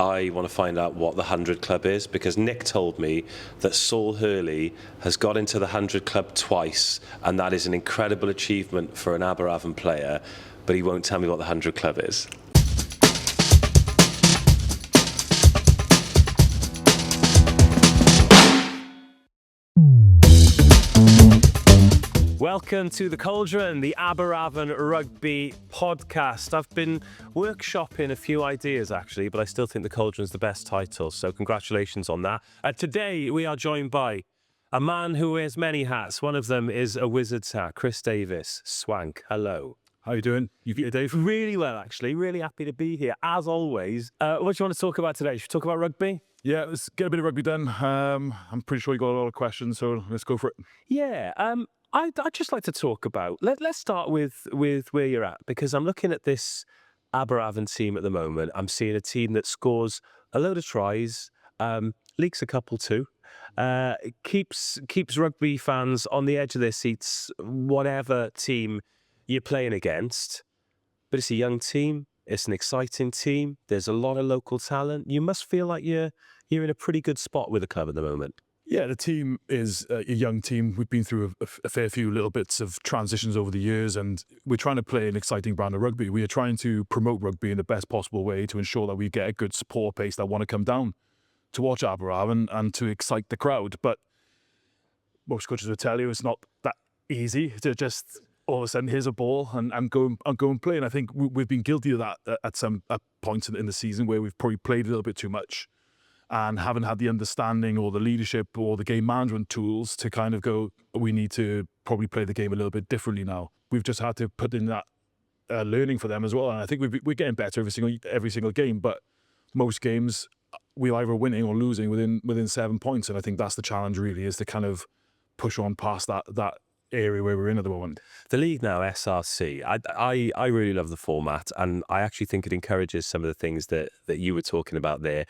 I want to find out what the 100 Club is, because Nick told me that Saul Hurley has got into the 100 Club twice, and that is an incredible achievement for an Aberavon player, but he won't tell me what the 100 Club is. Welcome to the Cauldron, the Aberavon Rugby podcast. I've been workshopping a few ideas actually, but I still think the Cauldron's the best title, so congratulations on that. Today we are joined by a man who wears many hats. One of them is a wizard's hat, Chris Davies. Swank, hello. How you doing? You Dave? Really well, actually. Really happy to be here, as always. What do you want to talk about today? Should we talk about rugby? Yeah, let's get a bit of rugby done. I'm pretty sure you got a lot of questions, so let's go for it. Yeah, I'd just like to talk about, let's start with where you're at, because I'm looking at this Aberavon team at the moment. I'm seeing a team that scores a load of tries, leaks a couple too, keeps rugby fans on the edge of their seats, whatever team you're playing against. But it's a young team, it's an exciting team, there's a lot of local talent. You must feel like you're in a pretty good spot with the club at the moment. Yeah, the team is a young team. We've been through a fair few little bits of transitions over the years, and we're trying to play an exciting brand of rugby. We are trying to promote rugby in the best possible way to ensure that we get a good support base that want to come down to watch Aberavon and to excite the crowd. But most coaches will tell you it's not that easy to just all of a sudden here's a ball and go and play. And I think we've been guilty of that at some points in the season where we've probably played a little bit too much and haven't had the understanding or the leadership or the game management tools to kind of go, we need to probably play the game a little bit differently now. We've just had to put in that learning for them as well. And I think we're getting better every single game, but most games we're either winning or losing within 7 points. And I think that's the challenge really, is to kind of push on past that area where we're in at the moment. The league now, SRC, I really love the format, and I actually think it encourages some of the things that you were talking about there,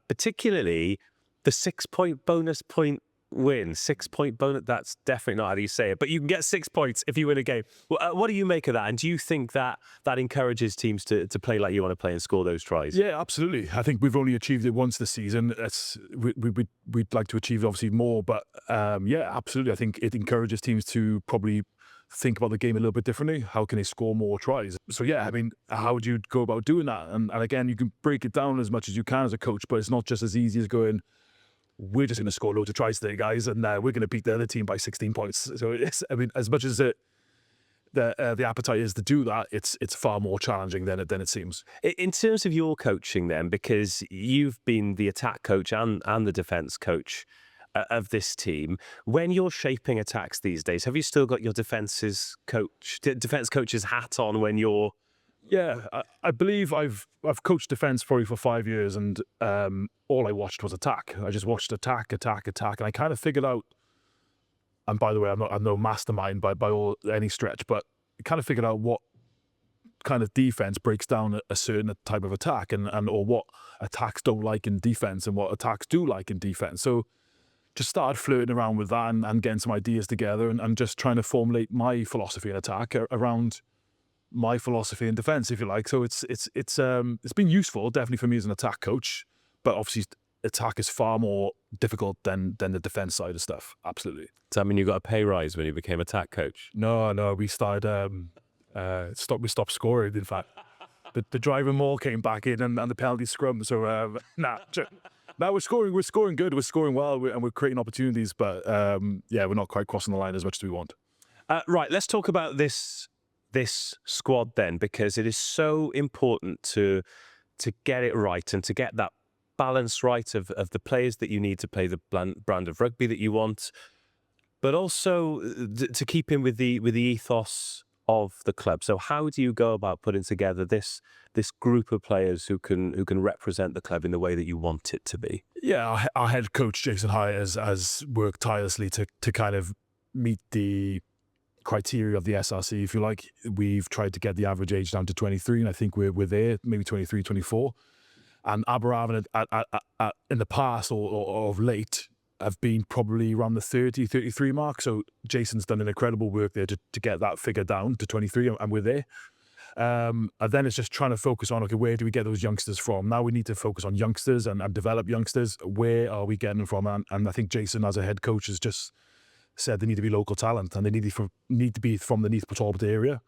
particularly the 6 point bonus point win. 6 point bonus, that's definitely not how you say it, but you can get 6 points if you win a game. What do you make of that? And do you think that encourages teams to play like you want to play and score those tries? Yeah, absolutely. I think we've only achieved it once this season. We'd like to achieve obviously more, but yeah, absolutely. I think it encourages teams to probably think about the game a little bit differently. How can they score more tries? So yeah, I mean, how would you go about doing that? And again, you can break it down as much as you can as a coach, but it's not just as easy as going, we're just going to score loads of tries today, guys, and we're going to beat the other team by 16 points. So it's, I mean, as much as the appetite is to do that, it's far more challenging than it seems. In terms of your coaching then, because you've been the attack coach and the defence coach of this team, when you're shaping attacks these days, have you still got your defence coach's hat on when you're... Yeah, I believe I've coached defence probably for 5 years, and all I watched was attack. I just watched attack, and I kind of figured out. And by the way, I'm no mastermind by any stretch, but I kind of figured out what kind of defence breaks down a certain type of attack, and or what attacks don't like in defence and what attacks do like in defence. So just started flirting around with that and getting some ideas together, and just trying to formulate my philosophy in attack around my philosophy in defence, if you like. So it's been useful, definitely for me as an attack coach, but obviously attack is far more difficult than the defence side of stuff. Absolutely. Does that mean you got a pay rise when you became attack coach? No, we started we stopped scoring, in fact. The driving maul came back in and the penalty scrum. So now we're scoring good, we're scoring well, and we're creating opportunities, but yeah, we're not quite crossing the line as much as we want. Right, let's talk about this squad then, because it is so important to get it right and to get that balance right of the players that you need to play the brand of rugby that you want, but also to keep in with the ethos of the club. So how do you go about putting together this group of players who can represent the club in the way that you want it to be? Yeah, our head coach Jason High has worked tirelessly to kind of meet the criteria of the SRC, if you like. We've tried to get the average age down to 23, and I think we're there, maybe 23, 24. And Aberavon in the past or of late have been probably around the 30, 33 mark. So Jason's done an incredible work there to get that figure down to 23, and we're there. And then it's just trying to focus on, okay, where do we get those youngsters from? Now we need to focus on youngsters and develop youngsters. Where are we getting them from? And I think Jason, as a head coach, has just said they need to be local talent and they need to be from the Neath Talbot area.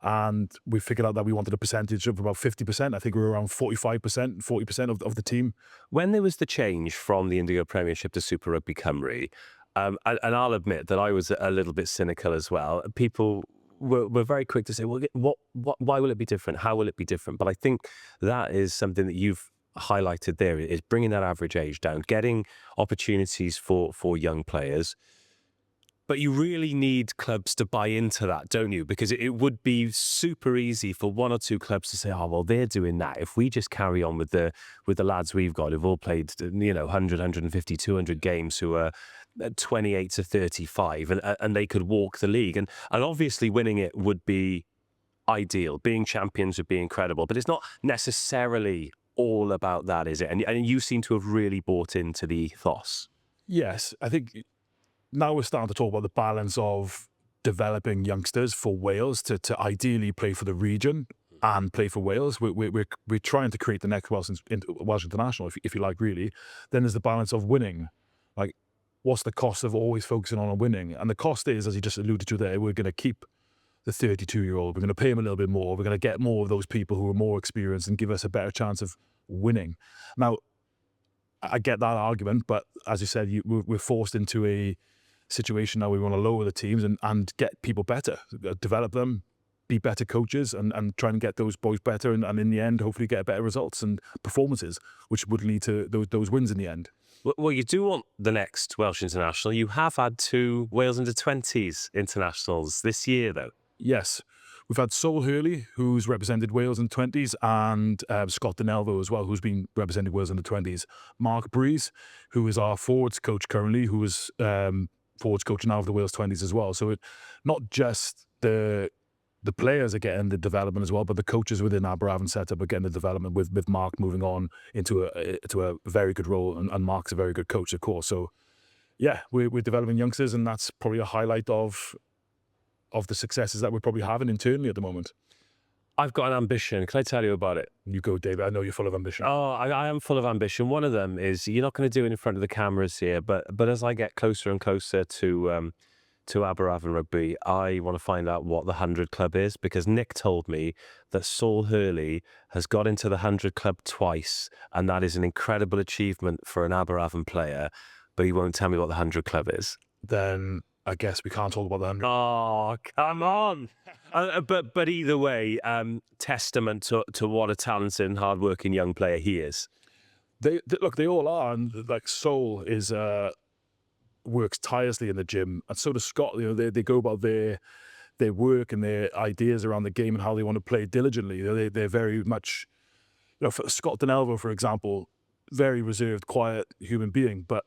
And we figured out that we wanted a percentage of about 50%. I think we were around 45%, 40% of the team. When there was the change from the Indigo Premiership to Super Rugby Cymru, and I'll admit that I was a little bit cynical as well. People were very quick to say, well, why will it be different? How will it be different? But I think that is something that you've highlighted there, is bringing that average age down, getting opportunities for young players. But you really need clubs to buy into that, don't you? Because it would be super easy for one or two clubs to say, oh, well, they're doing that. If we just carry on with the lads we've got, who've all played, 100, 150, 200 games, who are 28 to 35, and they could walk the league. And obviously winning it would be ideal. Being champions would be incredible. But it's not necessarily all about that, is it? And you seem to have really bought into the ethos. Yes, I think now we're starting to talk about the balance of developing youngsters for Wales to ideally play for the region and play for Wales. We're trying to create the next Welsh international, if you like, really. Then there's the balance of winning. Like, what's the cost of always focusing on winning? And the cost is, as you just alluded to there, we're going to keep the 32-year-old. We're going to pay him a little bit more. We're going to get more of those people who are more experienced and give us a better chance of winning. Now, I get that argument, but as you said, we're forced into a situation now. We want to lower the teams and get people better, develop them, be better coaches, and try and get those boys better, and in the end, hopefully get better results and performances, which would lead to those wins in the end. Well, you do want the next Welsh international. You have had 2 Wales under-20s internationals this year, though. Yes. We've had Sol Hurley, who's represented Wales in the 20s, and Scott Denelvo as well, who's been representing Wales in the 20s. Mark Breeze, who is our forwards coach currently, who is forwards coach now of the Wales 20s as well. So not just the players are getting the development as well, but the coaches within Aberavon setup are getting the development, with Mark moving on into a very good role, and Mark's a very good coach, of course. So yeah, we're developing youngsters, and that's probably a highlight of the successes that we're probably having internally at the moment. I've got an ambition. Can I tell you about it? You go, David. I know you're full of ambition. Oh, I am full of ambition. One of them is, you're not going to do it in front of the cameras here, but as I get closer and closer to Aberavon Rugby, I want to find out what the 100 Club is, because Nick told me that Sol Hurley has got into the 100 Club twice, and that is an incredible achievement for an Aberavon player, but he won't tell me what the 100 Club is. Then I guess we can't talk about the 100. Oh, come on. But either way, testament to what a talented and hardworking young player he is. Look, they all are, and like Sol is works tirelessly in the gym, and so does Scott. They go about their work and their ideas around the game and how they want to play diligently. They're very much, for Scott Denelvo, for example, very reserved, quiet human being, but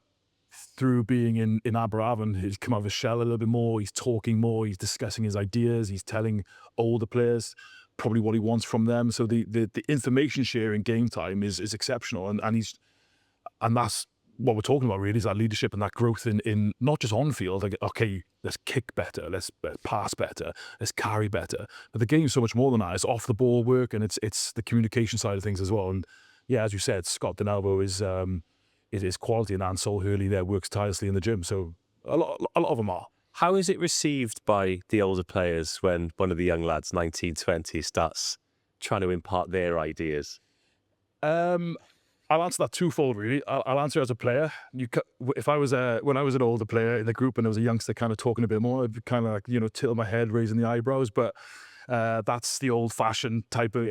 through being in Aberavon, he's come out of his shell a little bit more. He's talking more. He's discussing his ideas. He's telling older players probably what he wants from them. So the information sharing game time is exceptional, and that's what we're talking about, really, is that leadership and that growth in not just on field. Like, okay, let's kick better, let's pass better, let's carry better. But the game's so much more than that. It's off the ball work, and it's the communication side of things as well. And yeah, as you said, Scott Denelvo is quality, and Sol Hurley there works tirelessly in the gym. So a lot of them are. How is it received by the older players when one of the young lads, 19, 20, starts trying to impart their ideas? I'll answer that twofold, really. I'll answer as a player. If I was when I was an older player in the group and there was a youngster kind of talking a bit more, I'd kind of like, tilt my head, raising the eyebrows. But that's the old-fashioned type of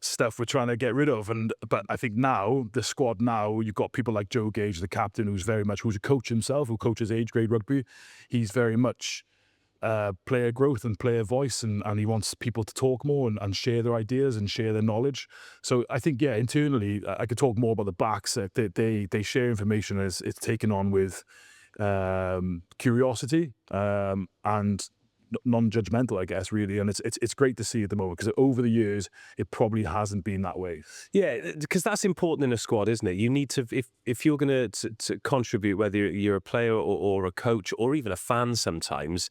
stuff we're trying to get rid of. But I think now, the squad now, you've got people like Joe Gage, the captain, who's a coach himself, who coaches age grade rugby. He's very much player growth and player voice, and he wants people to talk more and share their ideas and share their knowledge. So I think, yeah, internally, I could talk more about the BUCS. They share information, and it's taken on with curiosity and non-judgmental, I guess, really. And it's great to see at the moment, because over the years it probably hasn't been that way. Yeah, because that's important in a squad, isn't it? You need to, if you're going to contribute, whether you're a player or a coach or even a fan sometimes,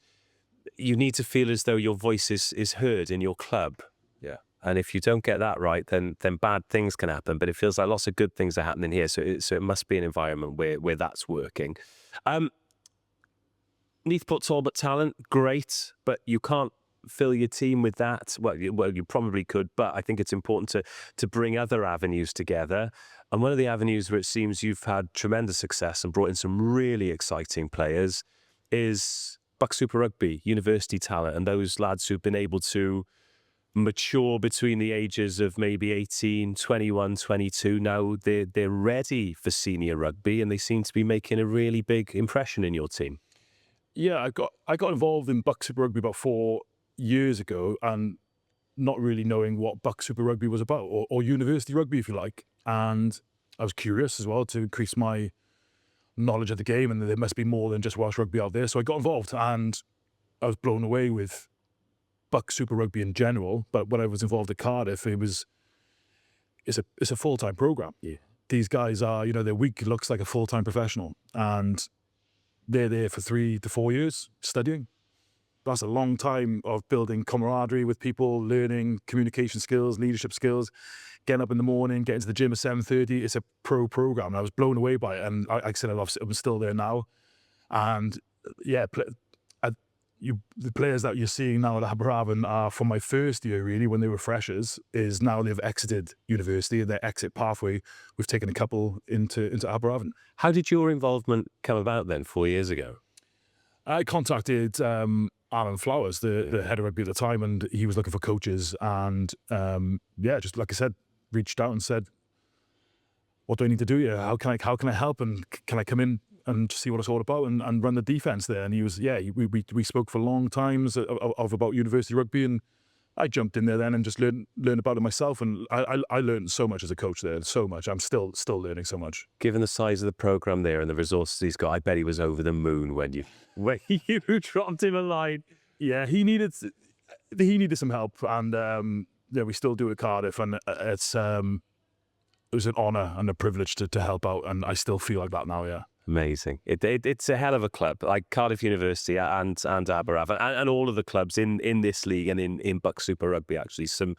you need to feel as though your voice is heard in your club. Yeah. And if you don't get that right, then bad things can happen. But it feels like lots of good things are happening here. So it must be an environment where that's working. Neath puts all but talent, great, but you can't fill your team with that. Well, you probably could, but I think it's important to bring other avenues together. And one of the avenues where it seems you've had tremendous success and brought in some really exciting players is BUCS Super Rugby, university talent, and those lads who've been able to mature between the ages of maybe 18, 21, 22. Now they're ready for senior rugby, and they seem to be making a really big impression in your team. Yeah, I got involved in BUCS Super Rugby about 4 years ago, and not really knowing what BUCS Super Rugby was about, or university rugby, if you like. And I was curious as well to increase my knowledge of the game, and there must be more than just Welsh rugby out there. So I got involved, and I was blown away with BUCS Super Rugby in general. But when I was involved at Cardiff, it's a full-time program. Yeah. These guys are, their week looks like a full-time professional, and they're there for 3 to 4 years studying. That's a long time of building camaraderie with people, learning communication skills, leadership skills, getting up in the morning, getting to the gym at 7:30. It's a pro program. And I was blown away by it. And like I said, I'm still there now. And yeah, the players that you're seeing now at Aberavon are from my first year, really, when they were freshers, is now they've exited university, and their exit pathway, we've taken a couple into Aberavon. How did your involvement come about then 4 years ago? I contacted Alan Flowers, the head of rugby at the time, and he was looking for coaches. And just like I said, reached out and said, "What do I need to do here? How can I help? And can I come in and see what it's all about and run the defense there?" And he was, we spoke for long times of about university rugby, and I jumped in there then and just learned about it myself. And I learned so much as a coach there, so much. I'm still learning so much. Given the size of the program there and the resources he's got, I bet he was over the moon when you dropped him a line. Yeah, he needed some help, and we still do at Cardiff, and it was an honour and a privilege to help out, and I still feel like that now. Yeah. Amazing. It's a hell of a club, like Cardiff University and Aberavon, and all of the clubs in this league and in BUCS Super Rugby, actually. Some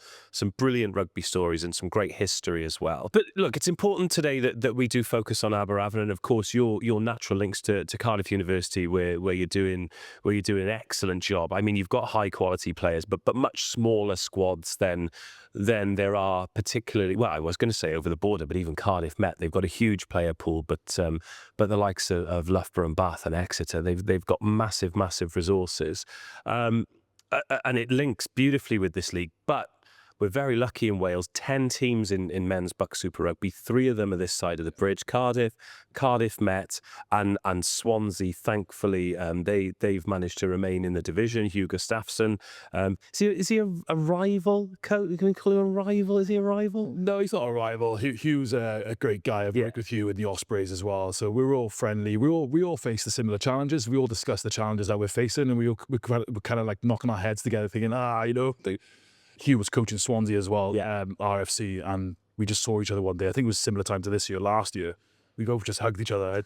brilliant rugby stories and some great history as well. But look, it's important today that we do focus on Aberavon, and of course your natural links to Cardiff University, where you're doing an excellent job. I mean, you've got high quality players, but much smaller squads than there are, particularly, well, I was going to say over the border, but even Cardiff Met, they've got a huge player pool, but the likes of Loughborough and Bath and Exeter, they've got massive resources, and it links beautifully with this league. But we're very lucky in Wales. 10 teams in men's BUCS Super Rugby. 3 of them are this side of the bridge. Cardiff Met, and Swansea. Thankfully, they've managed to remain in the division. Hugh Gustafsson. Is he a rival? Can we call him a rival? Is he a rival? No, he's not a rival. Hugh's a great guy. I've worked with Hugh in the Ospreys as well, so we're all friendly. We all face the similar challenges. We all discuss the challenges that we're facing, and we're kind of like knocking our heads together, thinking, Hugh was coaching Swansea as well, RFC, and we just saw each other one day. I think it was similar time to this year. Last year, we both just hugged each other.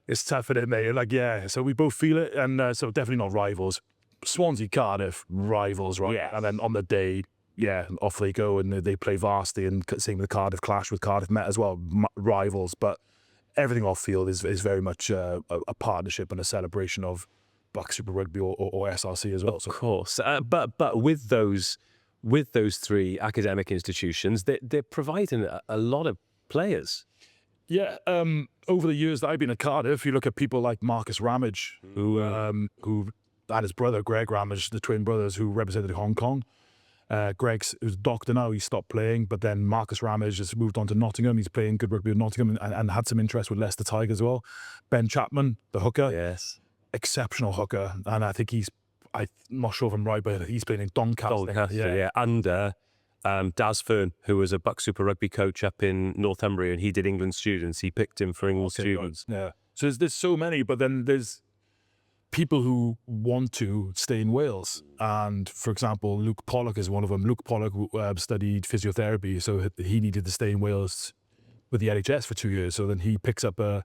It's tough, isn't it, mate? Like, yeah, so we both feel it, and so definitely not rivals. Swansea, Cardiff, rivals, right? Yeah. And then on the day, off they go, and they play varsity, and same with the Cardiff clash with Cardiff Met as well, rivals. But everything off field is very much a partnership and a celebration of BUCS Super Rugby or SRC as well. Of course, but with those 3 academic institutions, they're providing a lot of players. Yeah, over the years that I've been at Cardiff, you look at people like Marcus Ramage, who had his brother Greg Ramage, the twin brothers, who represented Hong Kong. Greg's who's a doctor now, he stopped playing, but then Marcus Ramage has moved on to Nottingham. He's playing good rugby with Nottingham, and had some interest with Leicester Tigers as well. Ben Chapman, the hooker. Yes. Exceptional hooker, and I think I'm not sure if I'm right, but he's playing in Doncaster. Yeah. Under Daz Fern, who was a BUCS Super Rugby coach up in Northumbria, and he did England students. He picked him for England students. Yeah. So there's so many, but then there's people who want to stay in Wales. And for example, Luke Pollock is one of them. Luke Pollock studied physiotherapy, so he needed to stay in Wales with the NHS for 2 years. So then he picks up a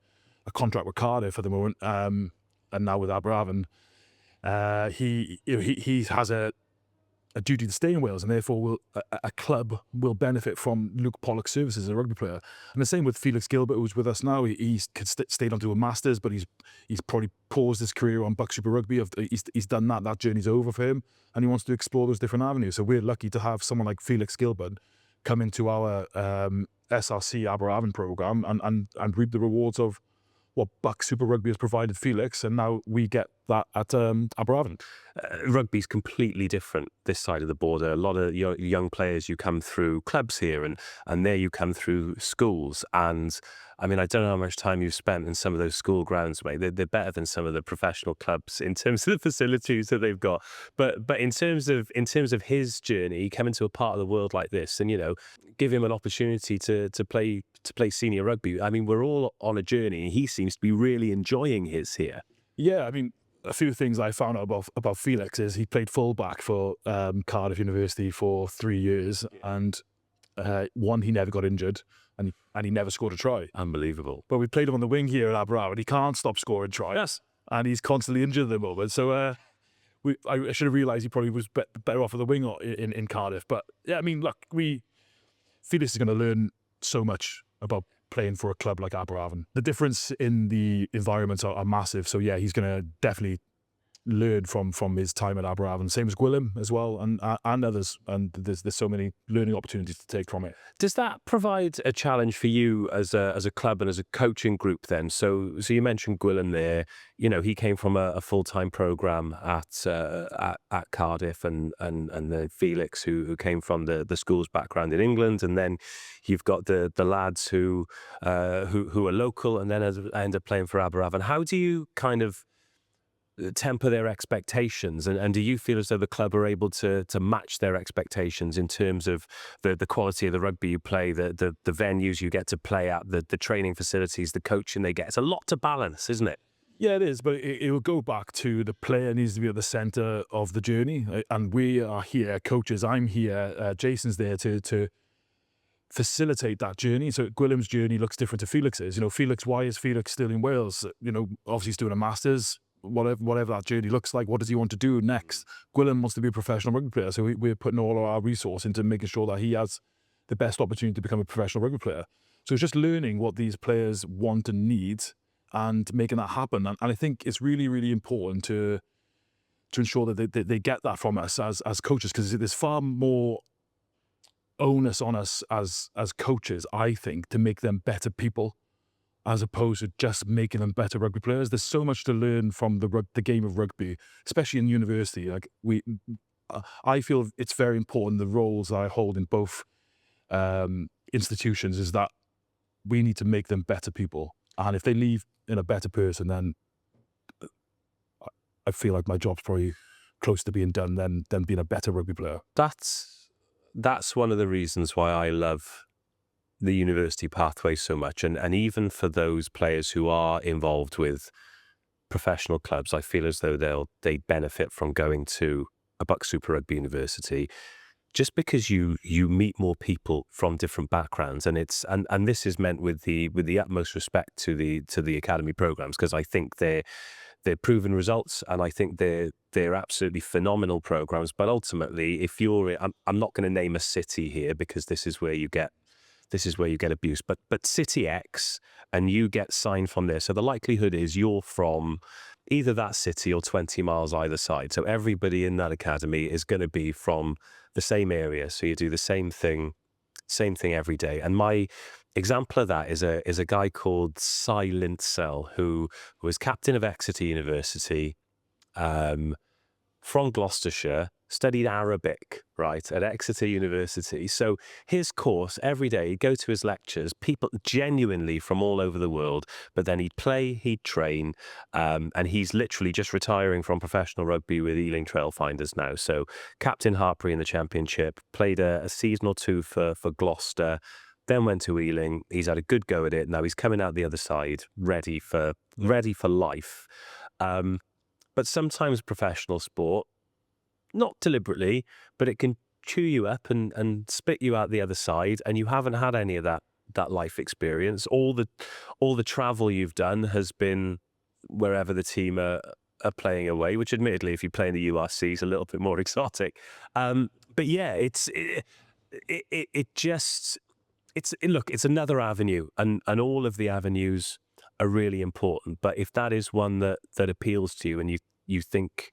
contract with Cardiff at the moment. And now with Aberavon, he has a a duty to stay in Wales, and therefore a club will benefit from Luke Pollock's services as a rugby player. And the same with Felix Gilbert, who's with us now. He's stayed on to a Masters, but he's probably paused his career on BUCS Super Rugby. He's done that. That journey's over for him, and he wants to explore those different avenues. So we're lucky to have someone like Felix Gilbert come into our SRC Aberavon program and reap the rewards of what BUCS Super Rugby has provided Felix, and now we get that at Aberavon. Rugby's completely different this side of the border. A lot of young players, you come through clubs here, and there you come through schools. And I mean, I don't know how much time you've spent in some of those school grounds, mate. They're better than some of the professional clubs in terms of the facilities that they've got. But in terms of his journey, coming to a part of the world like this, and give him an opportunity to play senior rugby. I mean, we're all on a journey, and he seems to be really enjoying his here. Yeah, I mean, a few things I found out about Felix is he played fullback for Cardiff University for 3 years, and one, he never got injured, and he never scored a try. Unbelievable. But we played him on the wing here at Aberavon. He can't stop scoring tries. Yes. And he's constantly injured at the moment. So I should have realised he probably was better off at the wing in Cardiff. But yeah, I mean, look, Felix is going to learn so much about playing for a club like Aberavon. The difference in the environments are massive. So yeah, he's going to definitely learn from his time at Aberavon. Same as Gwilym as well, and others. And there's so many learning opportunities to take from it. Does that provide a challenge for you as a club and as a coaching group then? So you mentioned Gwilym there. He came from a full-time program at Cardiff, and then Felix who came from the school's background in England, and then you've got the lads who are local and then end up playing for Aberavon. How do you kind of temper their expectations, and do you feel as though the club are able to match their expectations in terms of the quality of the rugby you play, the venues you get to play at, the training facilities, the coaching they get? It's a lot to balance, isn't it? Yeah, it is, but it will go back to the player needs to be at the centre of the journey, and we are here, coaches. I'm here, Jason's there to facilitate that journey. So Gwilym's journey looks different to Felix's. Felix, why is Felix still in Wales? Obviously he's doing a Masters. Whatever that journey looks like, what does he want to do next? Gwilym wants to be a professional rugby player, so we're putting all of our resource into making sure that he has the best opportunity to become a professional rugby player. So it's just learning what these players want and need and making that happen. And I think it's really, really important to ensure that they get that from us as coaches, because there's far more onus on us as coaches, I think, to make them better people, as opposed to just making them better rugby players. There's so much to learn from the game of rugby, especially in university. Like I feel it's very important, the roles I hold in both institutions, is that we need to make them better people. And if they leave in a better person, then I feel like my job's probably close to being done than being a better rugby player. That's one of the reasons why I love the university pathway so much, and even for those players who are involved with professional clubs, I feel as though they benefit from going to a BUCS Super Rugby university, just because you meet more people from different backgrounds, and this is meant with the utmost respect to the academy programs, because I think they're proven results, and I think they're absolutely phenomenal programs. But ultimately, if I'm not going to name a city here, because this is where you get abuse, but City X, and you get signed from there. So the likelihood is you're from either that city or 20 miles either side. So everybody in that academy is going to be from the same area. So you do the same thing every day. And my example of that is a guy called Cy Lintsell, who was captain of Exeter University, from Gloucestershire, studied Arabic, right, at Exeter University. So his course, every day, he'd go to his lectures, people genuinely from all over the world, but then he'd play, he'd train, and he's literally just retiring from professional rugby with Ealing Trailfinders now. So captain Hartpury in the Championship, played a season or two for Gloucester, then went to Ealing. He's had a good go at it. Now he's coming out the other side, ready for life. But sometimes professional sport, not deliberately, but it can chew you up and spit you out the other side, and you haven't had any of that life experience. All the travel you've done has been wherever the team are are playing away, which admittedly, if you play in the URC, is a little bit more exotic. But yeah, it's another avenue, and all of the avenues are really important. But if that is one that appeals to you and you think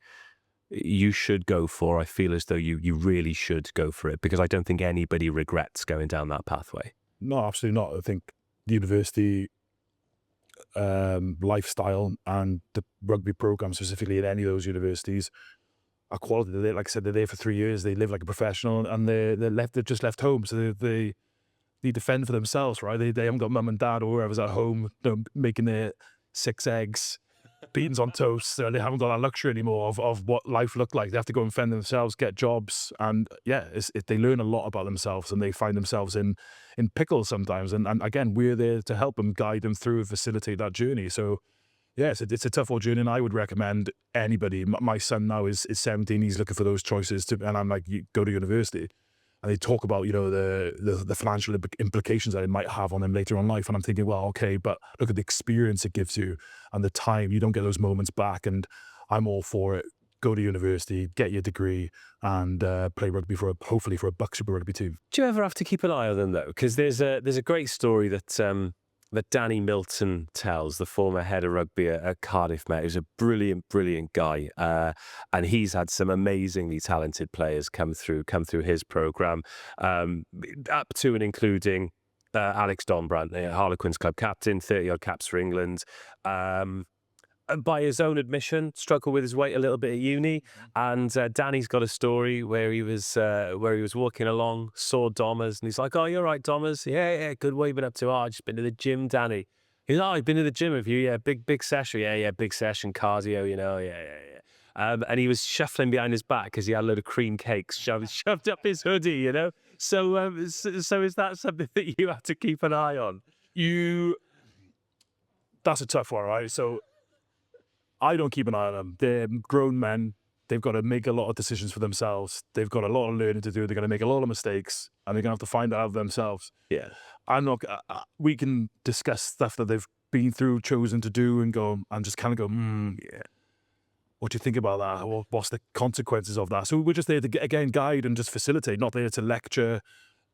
you should go for, I feel as though you really should go for it, because I don't think anybody regrets going down that pathway. No, absolutely not. I think the university lifestyle and the rugby program specifically at any of those universities are quality. Like I said, they're there for 3 years. They live like a professional, and they've just left home, so they defend for themselves, right? They haven't got mum and dad or whoever's at home, making their 6 eggs, beans on toast. So they haven't got that luxury anymore of what life looked like. They have to go and fend themselves, get jobs, and yeah, they learn a lot about themselves, and they find themselves in pickles sometimes. And again, we're there to help them, guide them through, facilitate that journey. So yeah, it's a tough old journey, and I would recommend anybody. My son now is 17. He's looking for those choices and I'm like, you go to university. And they talk about, the financial implications that it might have on them later on in life. And I'm thinking, well, okay, but look at the experience it gives you and the time. You don't get those moments back. And I'm all for it. Go to university, get your degree, and play rugby hopefully for a BUCS Super Rugby team. Do you ever have to keep an eye on them though? Because there's a great story that Danny Milton tells, the former head of rugby at Cardiff Met, who's a brilliant, brilliant guy. And he's had some amazingly talented players come through his programme, up to and including Alex Donbrant, Harlequins club captain, 30-odd caps for England. By his own admission, struggled with his weight a little bit at uni. And Danny's got a story where he was walking along, saw Dommers, and he's like, "Oh, you're right, Dommers. Yeah, good. What have you been up to? Oh, I've just been to the gym, Danny." He's, "Oh, you've been to the gym, have you? Yeah, big session. Yeah, big session, cardio, yeah. And he was shuffling behind his back because he had a load of cream cakes shoved up his hoodie, So is that something that you have to keep an eye on? That's a tough one, right? So I don't keep an eye on them. They're grown men. They've got to make a lot of decisions for themselves. They've got a lot of learning to do. They're going to make a lot of mistakes, and they're going to have to find out themselves. Yeah. I'm not. We can discuss stuff that they've been through, chosen to do, and just kind of go, yeah. What do you think about that? What's the consequences of that? So we're just there to, again, guide and just facilitate, not there to lecture,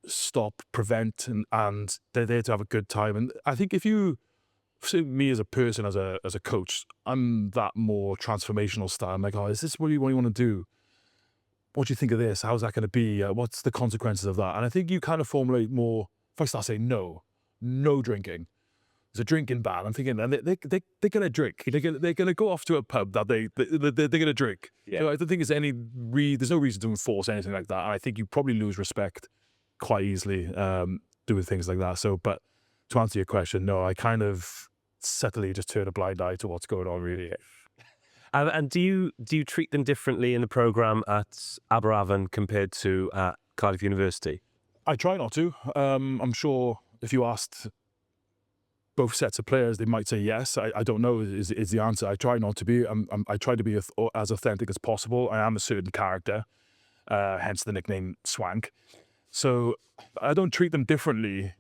stop, prevent, and they're there to have a good time. And I think if you, so me as a person, as a coach, I'm that more transformational style. I'm like, oh, is this what you want to do? What do you think of this? How's that going to be? What's the consequences of that? And I think you kind of formulate more. If I start saying no drinking, there's a drinking ban. I'm thinking, and they're going to drink. They're going to go off to a pub that they're going to drink. Yeah. So I don't think there's no reason to enforce anything like that. And I think you probably lose respect quite easily doing things like that. So, but to answer your question, no, I kind of subtly just turn a blind eye to what's going on, really. And do you treat them differently in the programme at Aberavon compared to at Cardiff University? I try not to. I'm sure if you asked both sets of players, they might say yes. I don't know is the answer. I try not to be. I try to be as authentic as possible. I am a certain character, hence the nickname Swank. So I don't treat them differently,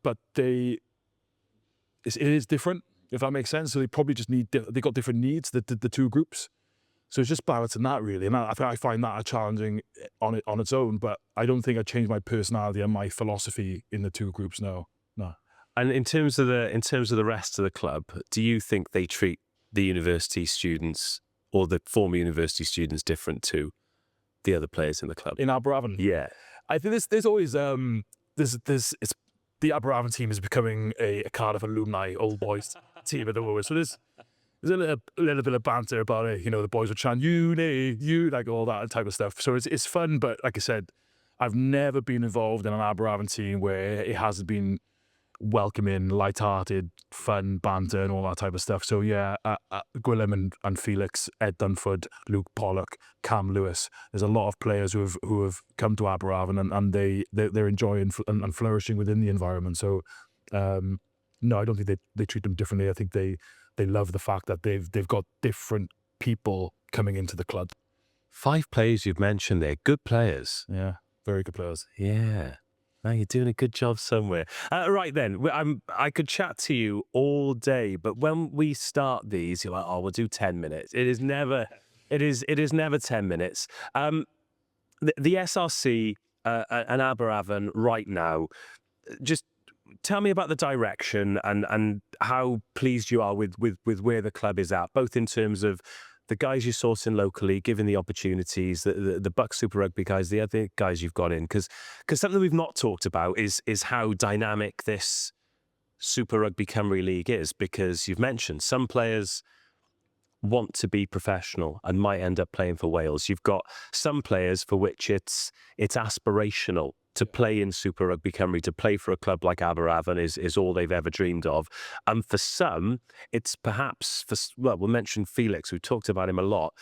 but it is different, if that makes sense. So they probably just they got different needs, the two groups. So it's just balancing that, really. And I find that challenging on its own, but I don't think I changed my personality and my philosophy in the two groups, no. And in terms of the rest of the club, do you think they treat the university students or the former university students different to the other players in the club? In Aberavon? Yeah. I think there's always the Aberavon team is becoming a Cardiff alumni old boys team at the moment. So there's a little bit of banter about it. The boys would chant you, like all that type of stuff. So it's fun, but like I said, I've never been involved in an Aberavon team where it hasn't been welcoming, light-hearted, fun banter and all that type of stuff. So yeah, Gwilym and Felix, Ed Dunford, Luke Pollock, Cam Lewis. There's a lot of players who have come to Aberavon and they're enjoying and flourishing within the environment. So no, I don't think they treat them differently. I think they love the fact that they've got different people coming into the club. 5 players you've mentioned there, good players. Yeah, very good players. Yeah. Now you're doing a good job somewhere. Right then, I could chat to you all day, but when we start these, you're like, "Oh, we'll do 10 minutes." It is never 10 minutes. The SRC and Aberavon right now. Just tell me about the direction and how pleased you are with where the club is at, both in terms of the guys you're sourcing locally, given the opportunities, the BUCS Super Rugby guys, the other guys you've got in, because something we've not talked about is how dynamic this Super Rugby Cymru League is, because you've mentioned some players want to be professional and might end up playing for Wales. You've got some players for which it's aspirational to play in Super Rugby Cymru, to play for a club like Aberavon is all they've ever dreamed of. And for some, it's perhaps, well, we'll mention Felix, we talked about him a lot.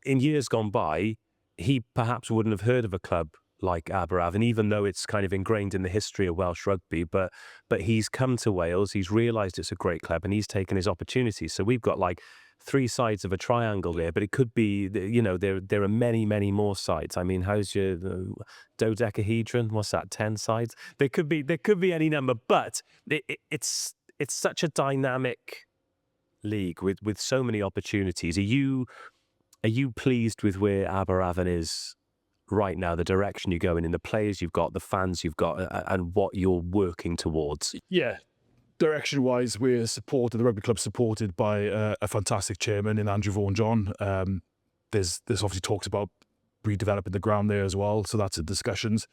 In years gone by, he perhaps wouldn't have heard of a club like Aberavon, even though it's kind of ingrained in the history of Welsh rugby. But he's come to Wales, he's realised it's a great club, and he's taken his opportunities. So we've got like three sides of a triangle there, but it could be, there are many, many more sides. I mean, how's your dodecahedron? What's that? 10 sides? There could be any number, but it's such a dynamic league with so many opportunities. Are you pleased with where Aberavon is right now, the direction you're going in, the players you've got, the fans you've got, and what you're working towards? Yeah. Direction-wise, we're supported, the rugby club's supported by a fantastic chairman in Aberavon John. There's obviously talks about redeveloping the ground there as well, so that's in discussions.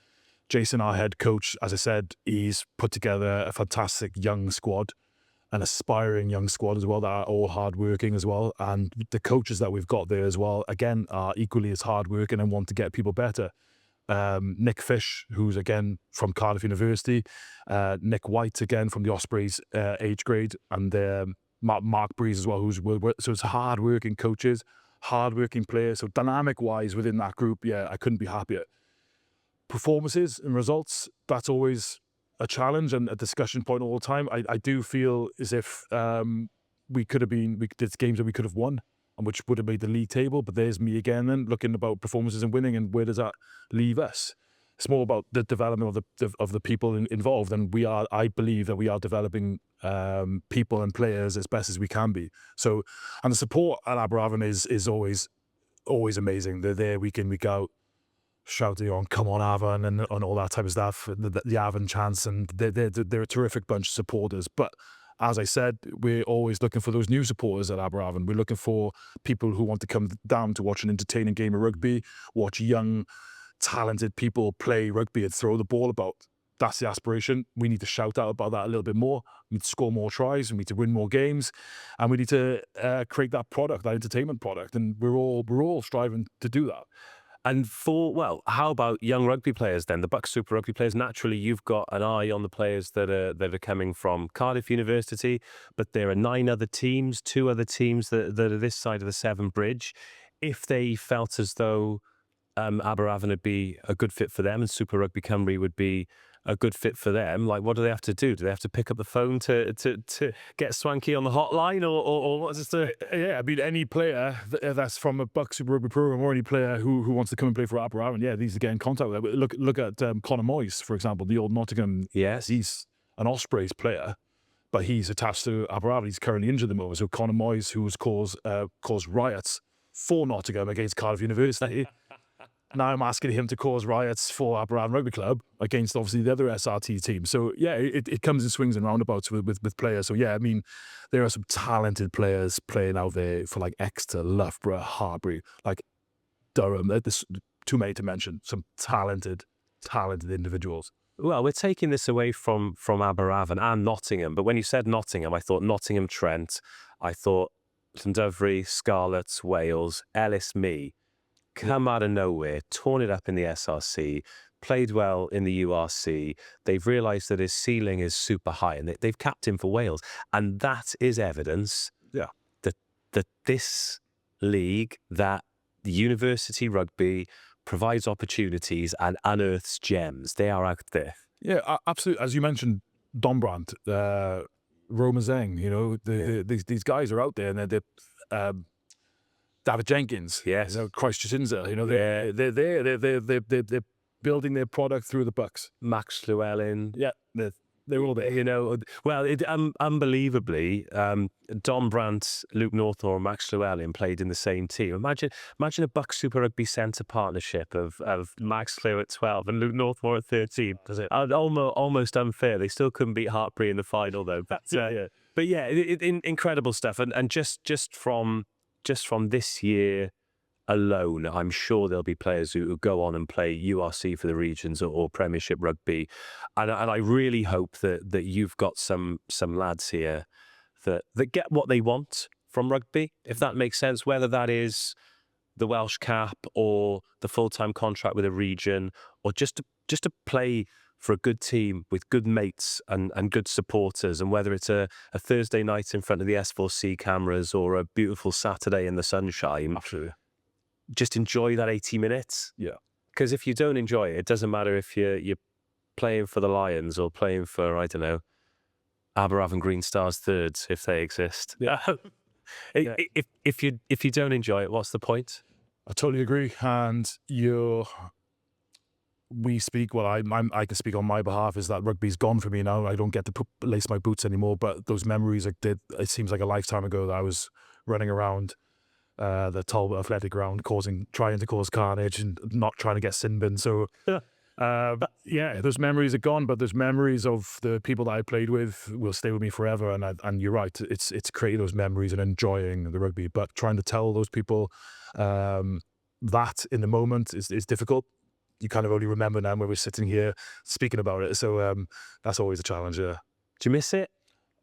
Jason, our head coach, as I said, he's put together a fantastic young squad, an aspiring young squad as well, that are all hardworking as well. And the coaches that we've got there as well, again, are equally as hardworking and want to get people better. Nick Fish, who's again from Cardiff University, Nick White again from the Ospreys age grade, and Mark Breeze as well, so it's hard-working coaches, hard-working players. So dynamic-wise within that group, yeah, I couldn't be happier. Performances and results, that's always a challenge and a discussion point all the time. I do feel as if there's games that we could have won, and which would have made the league table. But there's me again then looking about performances and winning, and where does that leave us? It's more about the development of the people involved, and I believe that we are developing people and players as best as we can be. So, and the support at Aberavon is always amazing. They're there week in, week out, shouting on "Come on, Avon" and all that type of stuff. The Avon chants, and they're a terrific bunch of supporters. But as I said, we're always looking for those new supporters at Aberavon. We're looking for people who want to come down to watch an entertaining game of rugby, watch young, talented people play rugby and throw the ball about. That's the aspiration. We need to shout out about that a little bit more. We need to score more tries. We need to win more games, and we need to create that product, that entertainment product. And we're all striving to do that. And how about young rugby players then? The BUCS Super Rugby players, naturally, you've got an eye on the players that are coming from Cardiff University, but there are 9 other teams, 2 other teams that are this side of the Severn Bridge. If they felt as though Aberavon would be a good fit for them and Super Rugby Cymru would be a good fit for them, like, what do they have to do? Do they have to pick up the phone to get Swanky on the hotline, or what is this? Yeah, I mean, any player that's from a BUCS Super Rugby program, or any player who wants to come and play for Aberavon, yeah, needs to get in contact with them. Look at Conor Moyes, for example, the old Nottingham. Yes, he's an Ospreys player, but he's attached to Aberavon. He's currently injured at the moment. So Conor Moyes, who has caused riots for Nottingham against Cardiff University. Now I'm asking him to cause riots for Aberavon Rugby Club against obviously the other SRT team. So yeah, it comes in swings and roundabouts with players. So yeah, I mean, there are some talented players playing out there for like Exeter, Loughborough, Harbury, like Durham. There's too many to mention. Some talented individuals. Well, we're taking this away from Aberavon and Nottingham, but when you said Nottingham, I thought Nottingham Trent, I thought Llandovery, Scarlets, Wales, Ellis Mee. Come out of nowhere, torn it up in the SRC, played well in the URC. They've realised that his ceiling is super high, and they've capped him for Wales. And that is evidence that this league, that the university rugby provides opportunities and unearths gems. They are out there. Yeah, absolutely. As you mentioned, Dombrand, Roma Zeng, these guys are out there, and they're David Jenkins, yes, Christ Jacinza, they're building their product through the BUCS. Max Llewellyn. Yeah, they're all there. You know, well, unbelievably, Don Brandt, Luke Northmore, and Max Llewellyn played in the same team. Imagine a BUCS Super Rugby centre partnership of Max Llew at 12 and Luke Northmore at 13. That's it. Almost unfair. They still couldn't beat Hartbury in the final, though. But yeah, incredible stuff. And just from this year alone, I'm sure there'll be players who go on and play URC for the regions or Premiership rugby, and I really hope that you've got some lads here that get what they want from rugby, if that makes sense. Whether that is the Welsh cap or the full-time contract with a region, or just to play for a good team with good mates and good supporters, and whether it's a Thursday night in front of the S4C cameras or a beautiful Saturday in the sunshine. Absolutely. Just enjoy that 80 minutes. Yeah. Because if you don't enjoy it, it doesn't matter if you're playing for the Lions or playing for, I don't know, Aberavon Green Stars Thirds, if they exist. Yeah. If you don't enjoy it, what's the point? I totally agree. And we speak, well, I can speak on my behalf, is that rugby's gone for me now. I don't get to lace my boots anymore, but those memories it seems like a lifetime ago that I was running around the Talbot Athletic Ground trying to cause carnage and not trying to get sin bin. So yeah, those memories are gone, but those memories of the people that I played with will stay with me forever. And you're right, it's creating those memories and enjoying the rugby, but trying to tell those people that in the moment is difficult. You kind of only remember now when we're sitting here speaking about it. So that's always a challenge. Yeah. Do you miss it?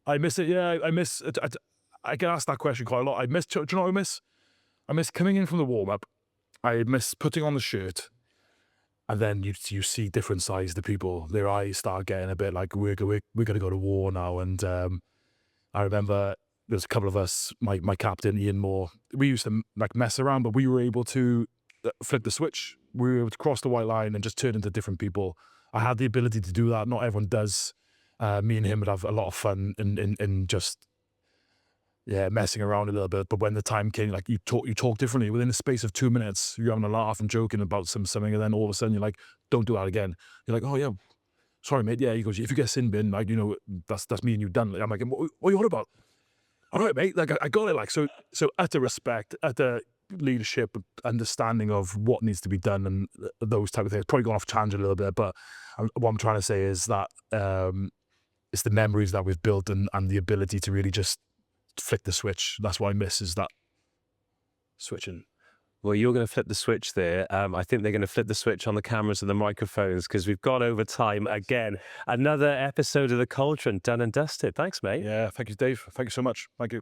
I miss it. Yeah, I miss it. I get asked that question quite a lot. Do you know what I miss? I miss coming in from the warm-up. I miss putting on the shirt. And then you see different sides of people. Their eyes start getting a bit like, we're going to go to war now. And I remember there's a couple of us, my captain, Ian Moore, we used to like mess around, but we were able to flip the switch. We were able to cross the white line and just turn into different people. I had the ability to do that. Not everyone does. Me and him would have a lot of fun in just... yeah, messing around a little bit, but when the time came, like you talk differently. Within the space of 2 minutes, you're having a laugh and joking about something, and then all of a sudden you're like, "Don't do that again." You're like, "Oh yeah, sorry mate." Yeah, he goes, "If you get sin bin, like that's me and you done." I'm like, "What are you on about?" All right, mate. Like I got it. Like so utter respect, utter leadership, understanding of what needs to be done, and those type of things. Probably gone off tangent a little bit, but what I'm trying to say is that it's the memories that we've built and the ability to really just flick the switch. That's what I miss, is that switching. Well, you're going to flip the switch there. I think they're going to flip the switch on the cameras and the microphones, because we've gone over time again. Another episode of the Cauldron done and dusted. Thanks, mate. Yeah, thank you, Dave. Thank you so much. Thank you.